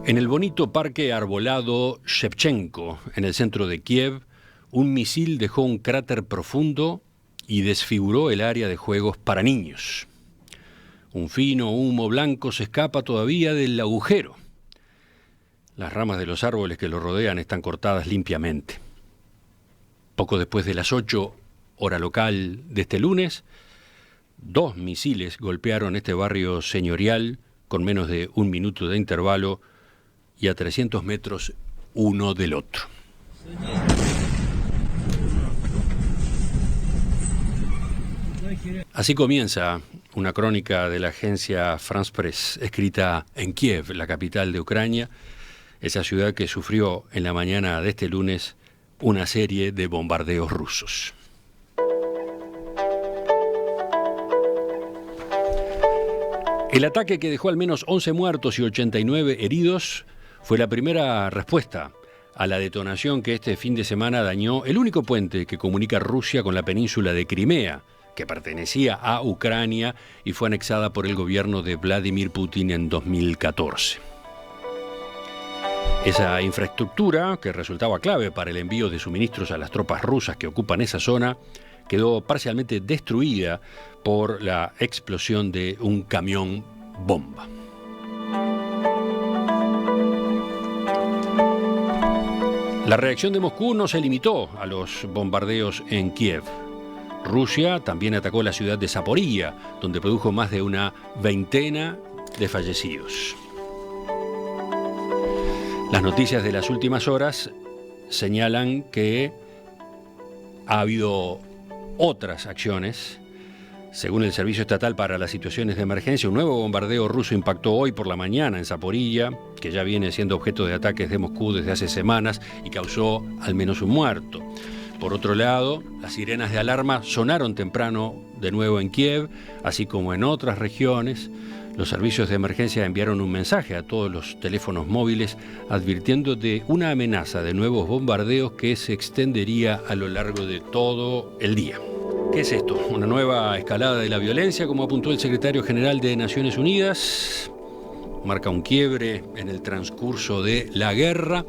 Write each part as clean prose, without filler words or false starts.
En el bonito parque arbolado Shevchenko, en el centro de Kiev, un misil dejó un cráter profundo y desfiguró el área de juegos para niños. Un fino humo blanco se escapa todavía del agujero. Las ramas de los árboles que lo rodean están cortadas limpiamente. Poco después de las 8, hora local de este lunes, 2 misiles golpearon este barrio señorial con menos de un minuto de intervalo y a 300 metros uno del otro. Así comienza una crónica de la agencia France Press, escrita en Kiev, la capital de Ucrania, esa ciudad que sufrió en la mañana de este lunes una serie de bombardeos rusos. El ataque, que dejó al menos 11 muertos y 89 heridos, fue la primera respuesta a la detonación que este fin de semana dañó el único puente que comunica Rusia con la península de Crimea, que pertenecía a Ucrania y fue anexada por el gobierno de Vladimir Putin en 2014. Esa infraestructura, que resultaba clave para el envío de suministros a las tropas rusas que ocupan esa zona, quedó parcialmente destruida por la explosión de un camión bomba. La reacción de Moscú no se limitó a los bombardeos en Kiev. Rusia también atacó la ciudad de Zaporilla, donde produjo más de una veintena de fallecidos. Las noticias de las últimas horas señalan que ha habido otras acciones. Según el Servicio Estatal para las Situaciones de Emergencia, un nuevo bombardeo ruso impactó hoy por la mañana en Zaporilla, que ya viene siendo objeto de ataques de Moscú desde hace semanas y causó al menos un muerto. Por otro lado, las sirenas de alarma sonaron temprano de nuevo en Kiev, así como en otras regiones. Los servicios de emergencia enviaron un mensaje a todos los teléfonos móviles advirtiendo de una amenaza de nuevos bombardeos que se extendería a lo largo de todo el día. ¿Qué es esto? ¿Una nueva escalada de la violencia, como apuntó el secretario general de Naciones Unidas? ¿Marca un quiebre en el transcurso de la guerra?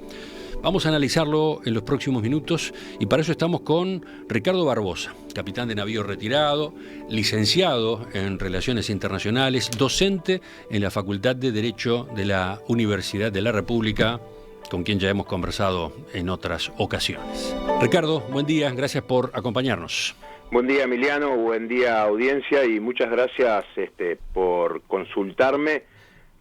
Vamos a analizarlo en los próximos minutos y para eso estamos con Ricardo Barbosa, capitán de navío retirado, licenciado en Relaciones Internacionales, docente en la Facultad de Derecho de la Universidad de la República, con quien ya hemos conversado en otras ocasiones. Ricardo, buen día, gracias por acompañarnos. Buen día, Emiliano, buen día, audiencia, y muchas gracias por consultarme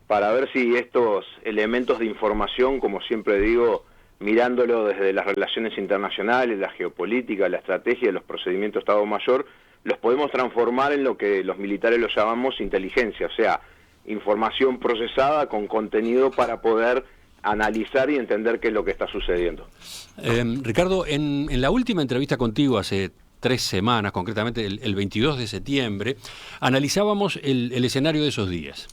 para ver si estos elementos de información, como siempre digo, mirándolo desde las relaciones internacionales, la geopolítica, la estrategia, los procedimientos de Estado Mayor, los podemos transformar en lo que los militares lo llamamos inteligencia, o sea, información procesada con contenido para poder analizar y entender qué es lo que está sucediendo. Ricardo, en la última entrevista contigo hace 3 semanas, concretamente el 22 de septiembre, analizábamos el escenario de esos días.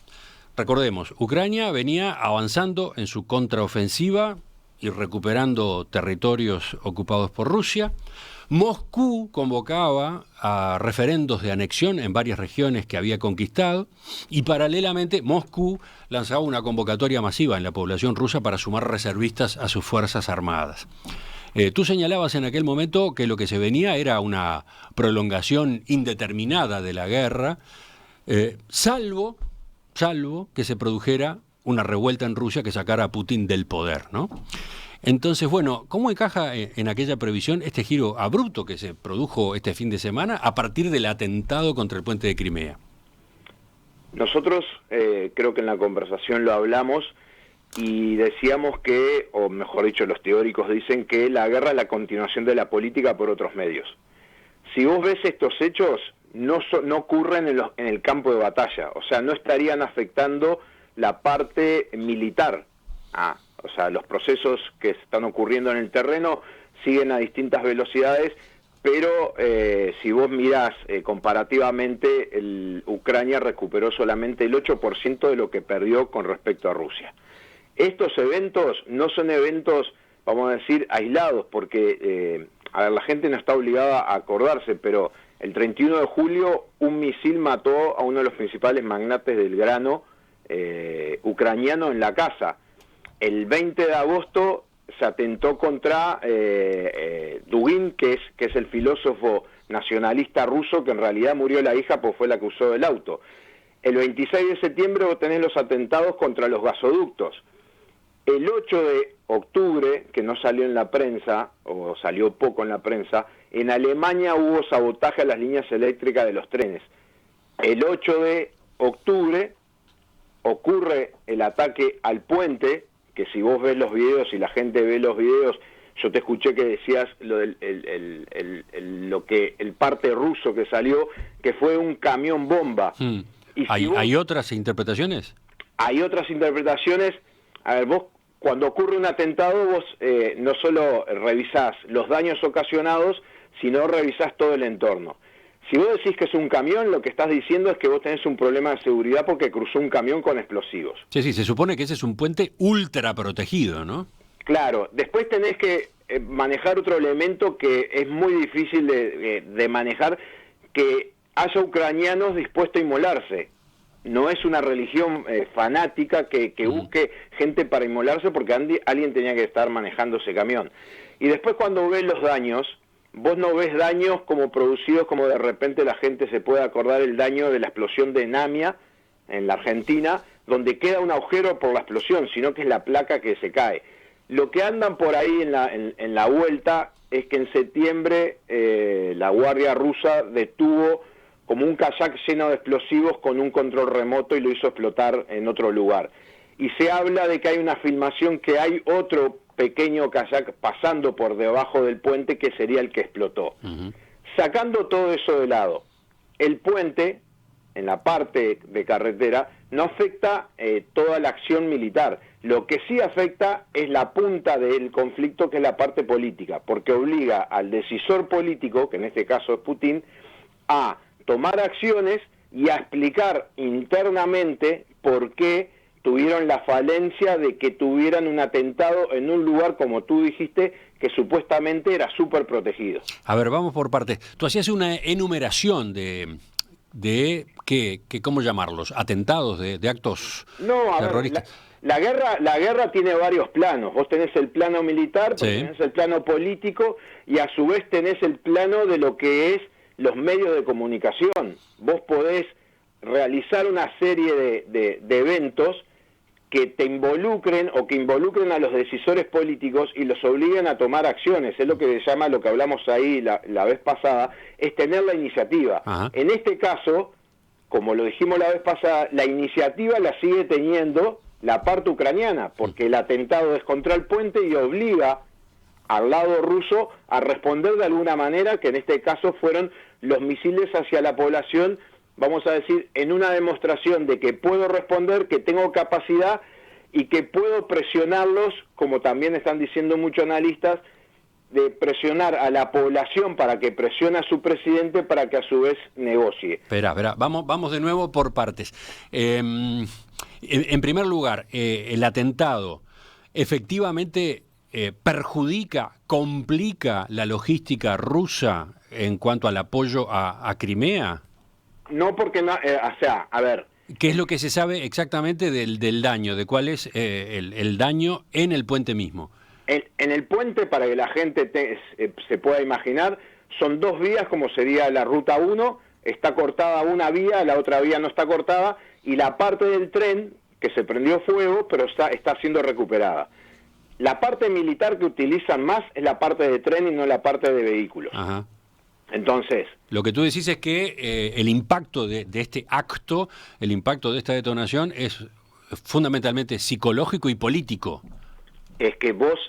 Recordemos, Ucrania venía avanzando en su contraofensiva y recuperando territorios ocupados por Rusia. Moscú convocaba a referendos de anexión en varias regiones que había conquistado y paralelamente Moscú lanzaba una convocatoria masiva en la población rusa para sumar reservistas a sus fuerzas armadas. Tú señalabas en aquel momento que lo que se venía era una prolongación indeterminada de la guerra, salvo que se produjera una revuelta en Rusia que sacara a Putin del poder, ¿no? Entonces, bueno, ¿cómo encaja en aquella previsión este giro abrupto que se produjo este fin de semana a partir del atentado contra el puente de Crimea? Nosotros, creo que en la conversación lo hablamos y decíamos que, o mejor dicho, los teóricos dicen que la guerra es la continuación de la política por otros medios. Si vos ves estos hechos, no ocurren en el campo de batalla, o sea, no estarían afectando la parte militar. O sea, los procesos que están ocurriendo en el terreno siguen a distintas velocidades, pero si vos mirás comparativamente, Ucrania recuperó solamente el 8% de lo que perdió con respecto a Rusia. Estos eventos no son eventos, vamos a decir, aislados, porque la gente no está obligada a acordarse, pero el 31 de julio un misil mató a uno de los principales magnates del grano ucraniano en la casa. el 20 de agosto se atentó contra Dugin, que es el filósofo nacionalista ruso, que en realidad murió la hija porque fue la que usó el auto. El 26 de septiembre vos tenés los atentados contra los gasoductos. El 8 de octubre, que no salió en la prensa, o salió poco en la prensa, en Alemania hubo sabotaje a las líneas eléctricas de los trenes. El 8 de octubre ocurre el ataque al puente, que si vos ves los videos y la gente ve los videos, yo te escuché que decías lo que el parte ruso que salió, que fue un camión bomba. Y si ¿Hay otras interpretaciones? Hay otras interpretaciones. A ver, vos cuando ocurre un atentado, vos no solo revisás los daños ocasionados, sino revisás todo el entorno. Si vos decís que es un camión, lo que estás diciendo es que vos tenés un problema de seguridad porque cruzó un camión con explosivos. Sí, se supone que ese es un puente ultra protegido, ¿no? Claro, después tenés que manejar otro elemento que es muy difícil de manejar, que haya ucranianos dispuestos a inmolarse. No es una religión fanática que busque gente para inmolarse, porque alguien tenía que estar manejando ese camión. Y después cuando ves los daños, vos no ves daños como producidos, como de repente la gente se puede acordar el daño de la explosión de Namia en la Argentina, donde queda un agujero por la explosión, sino que es la placa que se cae. Lo que andan por ahí en la vuelta es que en septiembre la Guardia Rusa detuvo como un kayak lleno de explosivos con un control remoto y lo hizo explotar en otro lugar. Y se habla de que hay una filmación que hay otro pequeño kayak pasando por debajo del puente que sería el que explotó. Sacando todo eso de lado, el puente, en la parte de carretera, no afecta toda la acción militar. Lo que sí afecta es la punta del conflicto, que es la parte política, porque obliga al decisor político, que en este caso es Putin, a tomar acciones y a explicar internamente por qué tuvieron la falencia de que tuvieran un atentado en un lugar, como tú dijiste, que supuestamente era súper protegido. A ver, vamos por partes. Tú hacías una enumeración de ¿qué, cómo llamarlos? ¿Atentados, de actos terroristas? La guerra tiene varios planos. Vos tenés el plano militar, sí, tenés el plano político, y a su vez tenés el plano de lo que es los medios de comunicación. Vos podés realizar una serie de eventos que te involucren o que involucren a los decisores políticos y los obliguen a tomar acciones. Es lo que se llama, lo que hablamos ahí la vez pasada, es tener la iniciativa. Ajá. En este caso, como lo dijimos la vez pasada, la iniciativa la sigue teniendo la parte ucraniana, porque el atentado es contra el puente y obliga al lado ruso a responder de alguna manera, que en este caso fueron los misiles hacia la población, vamos a decir, en una demostración de que puedo responder, que tengo capacidad y que puedo presionarlos, como también están diciendo muchos analistas, de presionar a la población para que presione a su presidente para que a su vez negocie. Espera, vamos de nuevo por partes. En primer lugar, el atentado efectivamente perjudica, complica la logística rusa en cuanto al apoyo a Crimea. No, porque no, o sea, a ver. ¿Qué es lo que se sabe exactamente del daño? ¿De cuál es el daño en el puente mismo? En el puente, para que la gente se pueda imaginar, son dos vías, como sería la ruta 1, está cortada una vía, la otra vía no está cortada, y la parte del tren, que se prendió fuego, pero está siendo recuperada. La parte militar que utilizan más es la parte de tren y no la parte de vehículos. Ajá. Entonces, lo que tú decís es que el impacto de este acto, el impacto de esta detonación es fundamentalmente psicológico y político. Es que vos,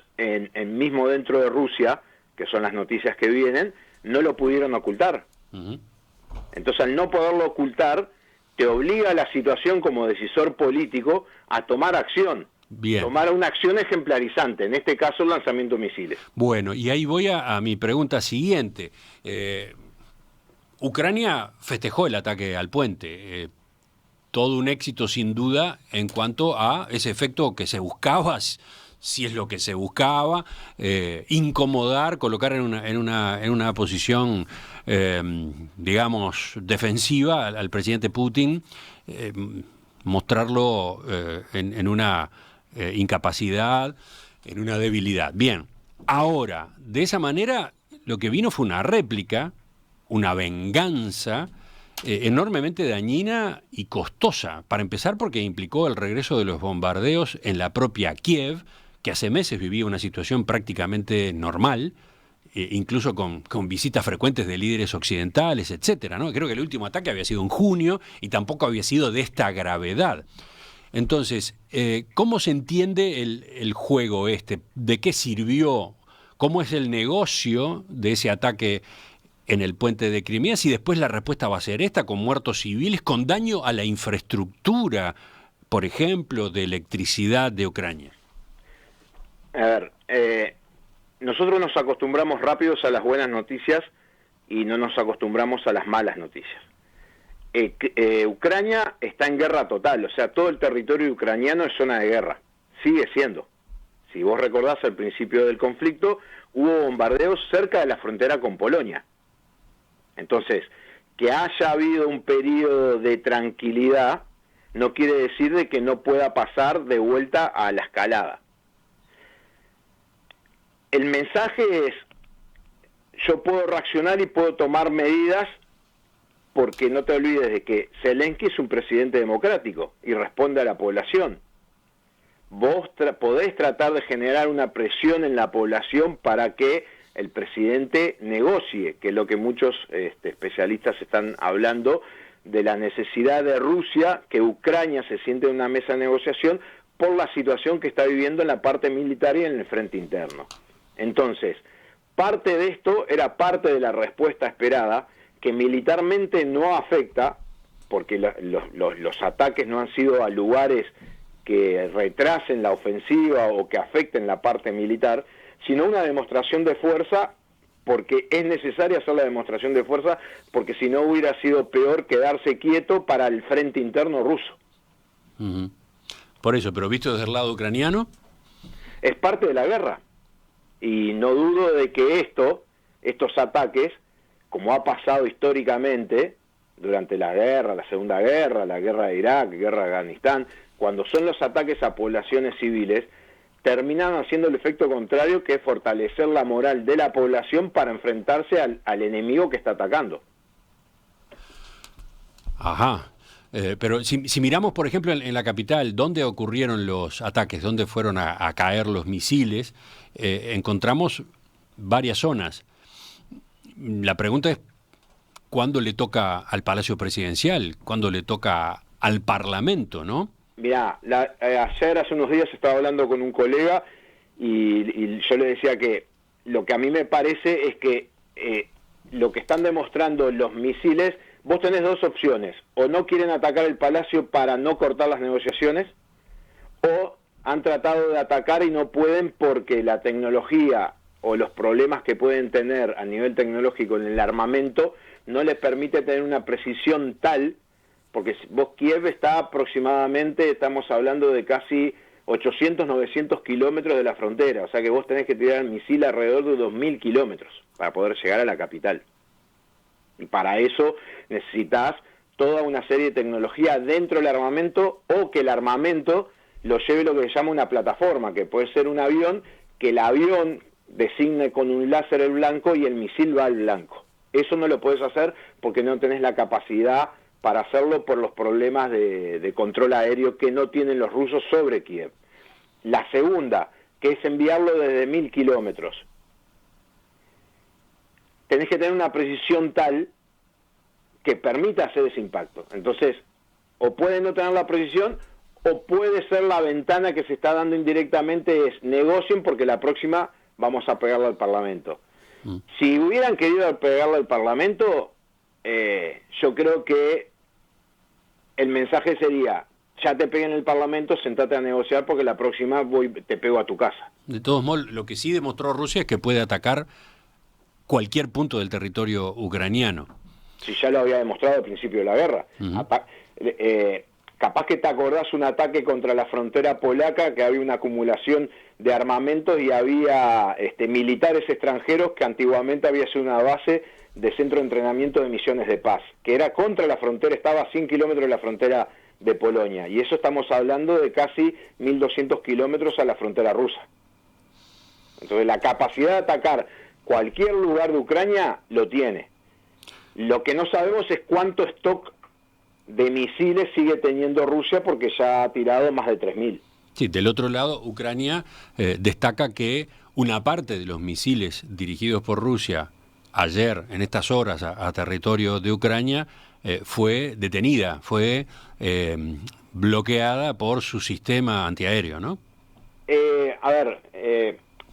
mismo dentro de Rusia, que son las noticias que vienen, no lo pudieron ocultar. Uh-huh. Entonces, al no poderlo ocultar, te obliga a la situación como decisor político a tomar acción. Bien. Tomar una acción ejemplarizante, en este caso el lanzamiento de misiles. Bueno, y ahí voy a mi pregunta siguiente. Ucrania festejó el ataque al puente, todo un éxito sin duda en cuanto a ese efecto que se buscaba, si es lo que se buscaba, incomodar, colocar en una posición, digamos, defensiva al presidente Putin, mostrarlo en una incapacidad, en una debilidad. Bien, ahora, de esa manera, lo que vino fue una réplica, una venganza enormemente dañina y costosa. Para empezar, porque implicó el regreso de los bombardeos en la propia Kiev, que hace meses vivía una situación prácticamente normal, incluso con visitas frecuentes de líderes occidentales, etcétera, ¿no? Creo que el último ataque había sido en junio y tampoco había sido de esta gravedad. Entonces, ¿cómo se entiende el juego este? ¿De qué sirvió? ¿Cómo es el negocio de ese ataque en el puente de Crimea? Si después la respuesta va a ser esta, con muertos civiles, con daño a la infraestructura, por ejemplo, de electricidad de Ucrania. A ver, nosotros nos acostumbramos rápidos a las buenas noticias y no nos acostumbramos a las malas noticias. Ucrania está en guerra total, o sea, todo el territorio ucraniano es zona de guerra, sigue siendo. Si vos recordás, al principio del conflicto hubo bombardeos cerca de la frontera con Polonia. Entonces, que haya habido un periodo de tranquilidad no quiere decir de que no pueda pasar de vuelta a la escalada. El mensaje es, yo puedo reaccionar y puedo tomar medidas, porque no te olvides de que Zelensky es un presidente democrático y responde a la población. Vos podés tratar de generar una presión en la población para que el presidente negocie, que es lo que muchos especialistas están hablando, de la necesidad de Rusia, que Ucrania se siente en una mesa de negociación por la situación que está viviendo en la parte militar y en el frente interno. Entonces, parte de esto era parte de la respuesta esperada, que militarmente no afecta, porque los ataques no han sido a lugares que retrasen la ofensiva o que afecten la parte militar, sino una demostración de fuerza, porque es necesaria hacer la demostración de fuerza, porque si no hubiera sido peor quedarse quieto para el frente interno ruso. Uh-huh. Por eso, pero visto desde el lado ucraniano... Es parte de la guerra, y no dudo de que estos ataques, como ha pasado históricamente durante la guerra, la Segunda Guerra, la guerra de Irak, guerra de Afganistán, cuando son los ataques a poblaciones civiles, terminan haciendo el efecto contrario, que es fortalecer la moral de la población para enfrentarse al enemigo que está atacando. Ajá. Pero si miramos, por ejemplo, en la capital, ¿dónde ocurrieron los ataques? ¿Dónde fueron a caer los misiles? Encontramos varias zonas. La pregunta es, ¿cuándo le toca al Palacio Presidencial? ¿Cuándo le toca al Parlamento, no? Mirá, ayer, hace unos días, estaba hablando con un colega y yo le decía que lo que a mí me parece es que lo que están demostrando los misiles, vos tenés dos opciones: o no quieren atacar el Palacio para no cortar las negociaciones, o han tratado de atacar y no pueden porque la tecnología o los problemas que pueden tener a nivel tecnológico en el armamento no les permite tener una precisión tal, porque vos, Kiev está aproximadamente, estamos hablando de casi 800, 900 kilómetros de la frontera, o sea que vos tenés que tirar el misil alrededor de 2000 kilómetros para poder llegar a la capital. Y para eso necesitas toda una serie de tecnología dentro del armamento, o que el armamento lo lleve lo que se llama una plataforma, que puede ser un avión, que el avión designe con un láser el blanco y el misil va al blanco. Eso no lo podés hacer porque no tenés la capacidad para hacerlo por los problemas de control aéreo que no tienen los rusos sobre Kiev. La segunda, que es enviarlo desde 1000 kilómetros. Tenés que tener una precisión tal que permita hacer ese impacto. Entonces, o puede no tener la precisión, o puede ser la ventana que se está dando indirectamente, es negocien porque la próxima vamos a pegarle al Parlamento. Si hubieran querido pegarle al Parlamento, yo creo que el mensaje sería: ya te pegué en el Parlamento, sentate a negociar porque la próxima te pego a tu casa. De todos modos, lo que sí demostró Rusia es que puede atacar cualquier punto del territorio ucraniano. Si ya lo había demostrado al principio de la guerra. Uh-huh. Capaz que te acordás un ataque contra la frontera polaca, que había una acumulación de armamentos y había militares extranjeros, que antiguamente había sido una base de centro de entrenamiento de misiones de paz, que era contra la frontera, estaba a 100 kilómetros de la frontera de Polonia, y eso estamos hablando de casi 1.200 kilómetros a la frontera rusa. Entonces la capacidad de atacar cualquier lugar de Ucrania lo tiene. Lo que no sabemos es cuánto stock de misiles sigue teniendo Rusia, porque ya ha tirado más de 3.000. Sí, del otro lado, Ucrania destaca que una parte de los misiles dirigidos por Rusia ayer, en estas horas, a territorio de Ucrania, fue detenida, fue bloqueada por su sistema antiaéreo, ¿no?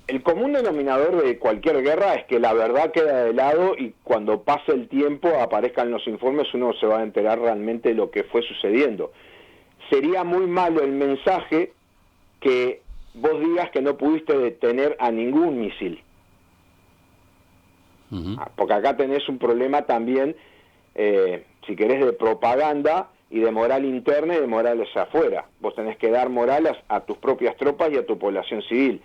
El común denominador de cualquier guerra es que la verdad queda de lado, y cuando pase el tiempo, aparezcan los informes, uno se va a enterar realmente de lo que fue sucediendo. Sería muy malo el mensaje que vos digas que no pudiste detener a ningún misil. Porque acá tenés un problema también, si querés, de propaganda y de moral interna y de moral hacia afuera. Vos tenés que dar moral a tus propias tropas y a tu población civil.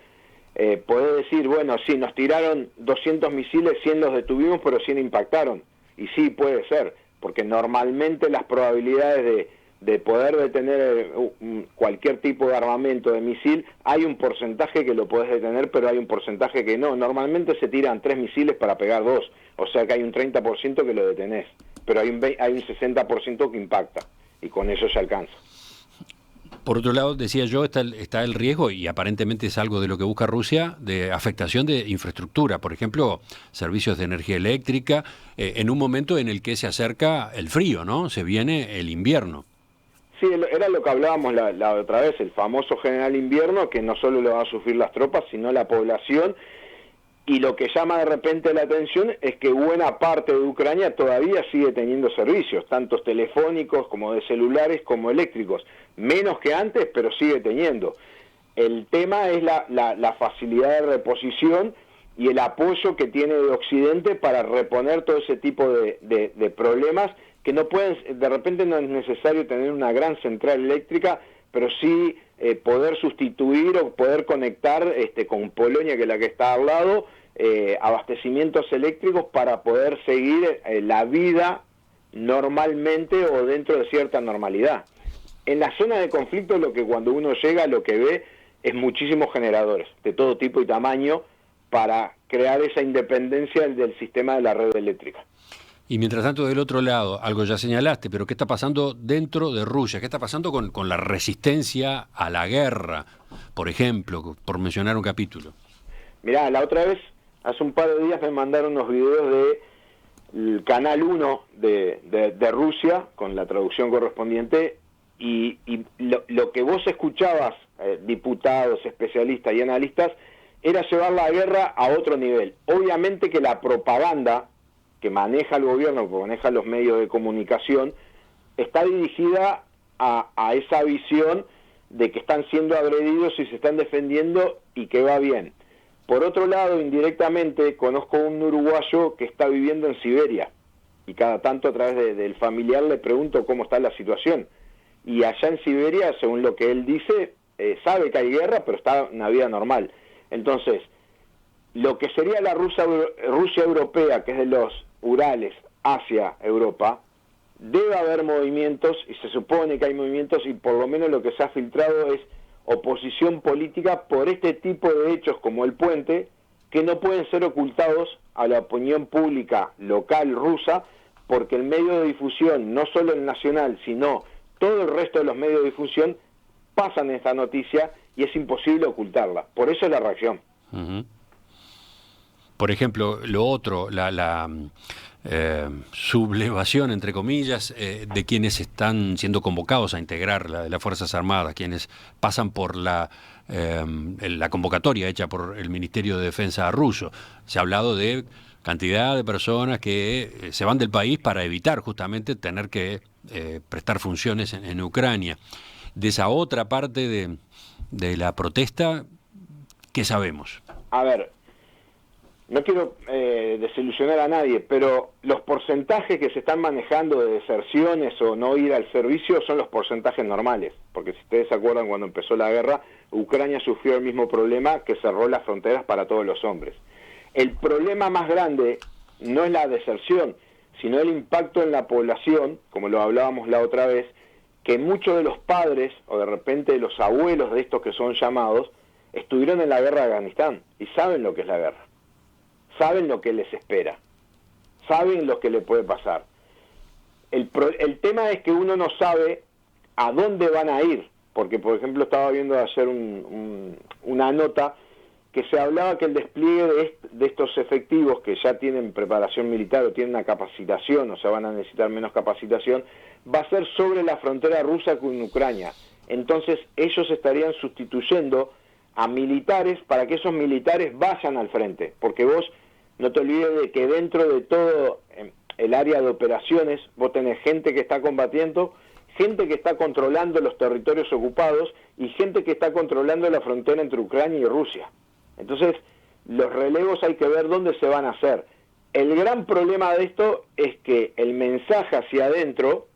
Podés decir, bueno, sí, nos tiraron 200 misiles, 100 los detuvimos, pero 100 impactaron. Y sí, puede ser, porque normalmente las probabilidades de poder detener cualquier tipo de armamento de misil, hay un porcentaje que lo podés detener, pero hay un porcentaje que no. Normalmente se tiran 3 misiles para pegar 2, o sea que hay un 30% que lo detenés, pero hay un 60% que impacta, y con eso se alcanza. Por otro lado, decía yo, está el riesgo, y aparentemente es algo de lo que busca Rusia, de afectación de infraestructura, por ejemplo, servicios de energía eléctrica, en un momento en el que se acerca el frío, ¿no? Se viene el invierno. Sí, era lo que hablábamos la otra vez, el famoso general invierno, que no solo lo van a sufrir las tropas, sino la población. Y lo que llama de repente la atención es que buena parte de Ucrania todavía sigue teniendo servicios, tanto telefónicos como de celulares como eléctricos. Menos que antes, pero sigue teniendo. El tema es la facilidad de reposición y el apoyo que tiene de Occidente para reponer todo ese tipo de problemas, que no pueden, de repente no es necesario tener una gran central eléctrica, pero sí poder sustituir o poder conectar con Polonia, que es la que está al lado, abastecimientos eléctricos para poder seguir la vida normalmente o dentro de cierta normalidad. En la zona de conflicto, lo que cuando uno llega, lo que ve es muchísimos generadores de todo tipo y tamaño para crear esa independencia del sistema de la red eléctrica. Y mientras tanto, del otro lado, algo ya señalaste, pero ¿qué está pasando dentro de Rusia? ¿Qué está pasando con la resistencia a la guerra, por ejemplo, por mencionar un capítulo? Mirá, la otra vez, hace un par de días me mandaron unos videos del Canal 1 de Rusia, con la traducción correspondiente, y lo que vos escuchabas, diputados, especialistas y analistas, era llevar la guerra a otro nivel. Obviamente que la propaganda que maneja el gobierno, que maneja los medios de comunicación, está dirigida a esa visión de que están siendo agredidos y se están defendiendo y que va bien. Por otro lado, indirectamente, conozco un uruguayo que está viviendo en Siberia, y cada tanto a través del familiar le pregunto cómo está la situación. Y allá en Siberia, según lo que él dice, sabe que hay guerra, pero está en una vida normal. Entonces, lo que sería la Rusia europea, que es de los Urales hacia Europa, debe haber movimientos, y se supone que hay movimientos, y por lo menos lo que se ha filtrado es oposición política por este tipo de hechos como el puente, que no pueden ser ocultados a la opinión pública local rusa, porque el medio de difusión, no solo el nacional, sino todo el resto de los medios de difusión, pasan esta noticia y es imposible ocultarla. Por eso es la reacción. Uh-huh. Por ejemplo, lo otro, la sublevación, entre comillas, de quienes están siendo convocados a integrar las Fuerzas Armadas, quienes pasan por la convocatoria hecha por el Ministerio de Defensa ruso. Se ha hablado de cantidad de personas que se van del país para evitar justamente tener que prestar funciones en Ucrania. De esa otra parte de la protesta, ¿qué sabemos? A ver, no quiero desilusionar a nadie, pero los porcentajes que se están manejando de deserciones o no ir al servicio son los porcentajes normales, porque si ustedes se acuerdan, cuando empezó la guerra, Ucrania sufrió el mismo problema, que cerró las fronteras para todos los hombres. El problema más grande no es la deserción, sino el impacto en la población, como lo hablábamos la otra vez, que muchos de los padres, o de repente los abuelos de estos que son llamados, estuvieron en la guerra de Afganistán y saben lo que es la guerra, saben lo que les espera, saben lo que le puede pasar. El tema es que uno no sabe a dónde van a ir, porque por ejemplo estaba viendo ayer una nota que se hablaba que el despliegue de estos efectivos que ya tienen preparación militar o tienen una capacitación, o sea, van a necesitar menos capacitación, va a ser sobre la frontera rusa con Ucrania. Entonces ellos estarían sustituyendo a militares para que esos militares vayan al frente, porque vos no te olvides de que dentro de todo el área de operaciones vos tenés gente que está combatiendo, gente que está controlando los territorios ocupados y gente que está controlando la frontera entre Ucrania y Rusia. Entonces, los relevos hay que ver dónde se van a hacer. El gran problema de esto es que el mensaje hacia adentro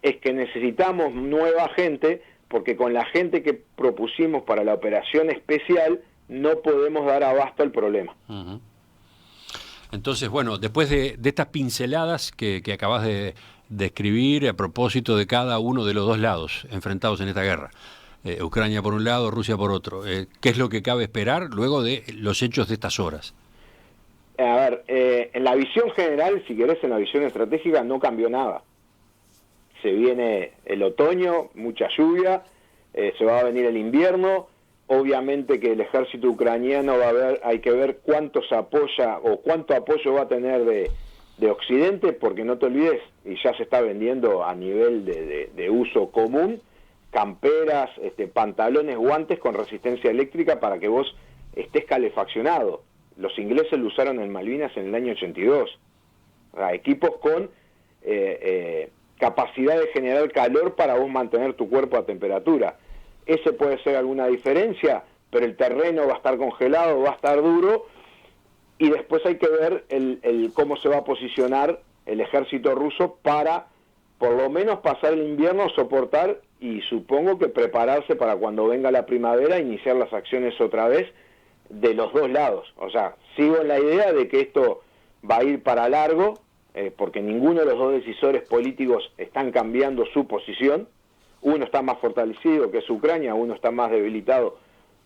es que necesitamos nueva gente, porque con la gente que propusimos para la operación especial no podemos dar abasto al problema. Uh-huh. Entonces, bueno, después de estas pinceladas que acabas de describir a propósito de cada uno de los dos lados enfrentados en esta guerra, Ucrania por un lado, Rusia por otro, ¿qué es lo que cabe esperar luego de los hechos de estas horas? A ver, en la visión general, si querés, en la visión estratégica no cambió nada. Se viene el otoño, mucha lluvia, se va a venir el invierno. Obviamente que el ejército ucraniano hay que ver cuánto se apoya o cuánto apoyo va a tener de Occidente, porque no te olvides, y ya se está vendiendo a nivel de uso común, camperas, pantalones, guantes con resistencia eléctrica para que vos estés calefaccionado. Los ingleses lo usaron en Malvinas en el año 82. O sea, equipos con capacidad de generar calor para vos mantener tu cuerpo a temperatura. Ese puede ser alguna diferencia, pero el terreno va a estar congelado, va a estar duro, y después hay que ver cómo se va a posicionar el ejército ruso para, por lo menos, pasar el invierno, soportar, y supongo que prepararse para cuando venga la primavera, iniciar las acciones otra vez de los dos lados. O sea, sigo en la idea de que esto va a ir para largo, porque ninguno de los dos decisores políticos están cambiando su posición. Uno está más fortalecido, que es Ucrania, uno está más debilitado,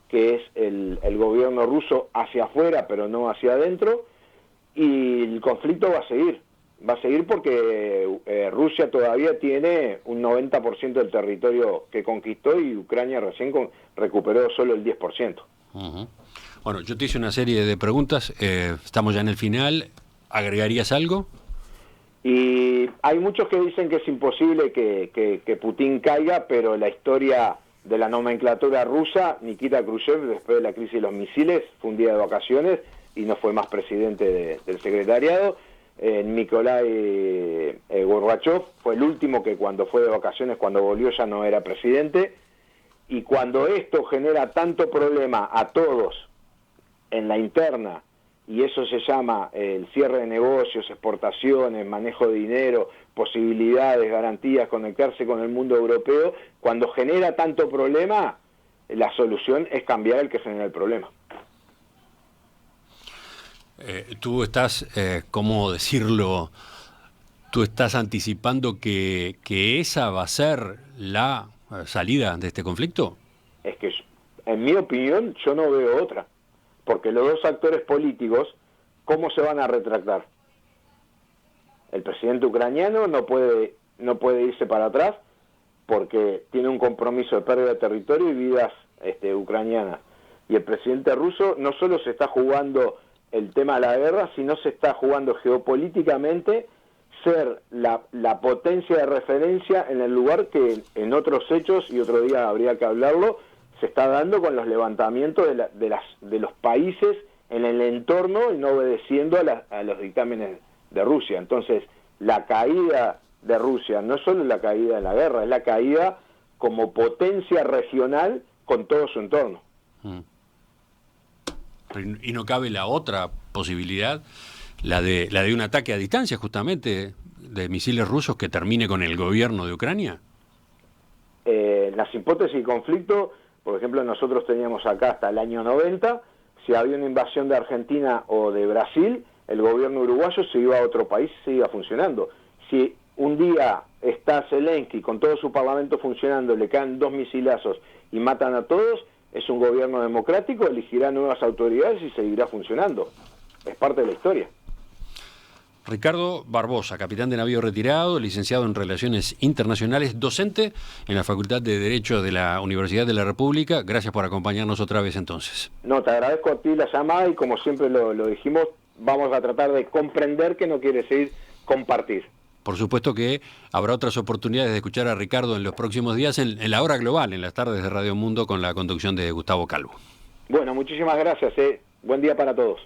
que es el gobierno ruso hacia afuera, pero no hacia adentro, y el conflicto va a seguir porque Rusia todavía tiene un 90% del territorio que conquistó y Ucrania recién recuperó solo el 10%. Uh-huh. Bueno, yo te hice una serie de preguntas, estamos ya en el final, ¿agregarías algo? Y hay muchos que dicen que es imposible que Putin caiga, pero la historia de la nomenclatura rusa, Nikita Khrushchev, después de la crisis de los misiles, fue un día de vacaciones y no fue más presidente del secretariado. Nikolai Gorbachev fue el último que cuando fue de vacaciones, cuando volvió ya no era presidente. Y cuando esto genera tanto problema a todos en la interna, y eso se llama el cierre de negocios, exportaciones, manejo de dinero, posibilidades, garantías, conectarse con el mundo europeo, cuando genera tanto problema, la solución es cambiar el que genera el problema. Tú estás, ¿cómo decirlo? Tú estás anticipando que esa va a ser la salida de este conflicto. Es que, en mi opinión, yo no veo otra. Porque los dos actores políticos, ¿cómo se van a retractar? El presidente ucraniano no puede irse para atrás porque tiene un compromiso de pérdida de territorio y vidas ucranianas. Y el presidente ruso no solo se está jugando el tema de la guerra, sino se está jugando geopolíticamente ser la potencia de referencia en el lugar que en otros hechos, y otro día habría que hablarlo, se está dando con los levantamientos de los países en el entorno y no obedeciendo a los dictámenes de Rusia. Entonces, la caída de Rusia no es solo la caída de la guerra, es la caída como potencia regional con todo su entorno. Y no cabe la otra posibilidad, la de un ataque a distancia, justamente, de misiles rusos que termine con el gobierno de Ucrania. Las hipótesis de conflicto, por ejemplo, nosotros teníamos acá hasta el año 90, si había una invasión de Argentina o de Brasil, el gobierno uruguayo se iba a otro país, se iba funcionando. Si un día está Zelensky con todo su parlamento funcionando, le caen 2 misilazos y matan a todos, es un gobierno democrático, elegirá nuevas autoridades y seguirá funcionando. Es parte de la historia. Ricardo Barbosa, capitán de navío retirado, licenciado en Relaciones Internacionales, docente en la Facultad de Derecho de la Universidad de la República. Gracias por acompañarnos otra vez entonces. No, te agradezco a ti la llamada y como siempre lo dijimos, vamos a tratar de comprender que no quiere decir compartir. Por supuesto que habrá otras oportunidades de escuchar a Ricardo en los próximos días en la hora global, en las tardes de Radio Mundo, con la conducción de Gustavo Calvo. Bueno, muchísimas gracias. Buen día para todos.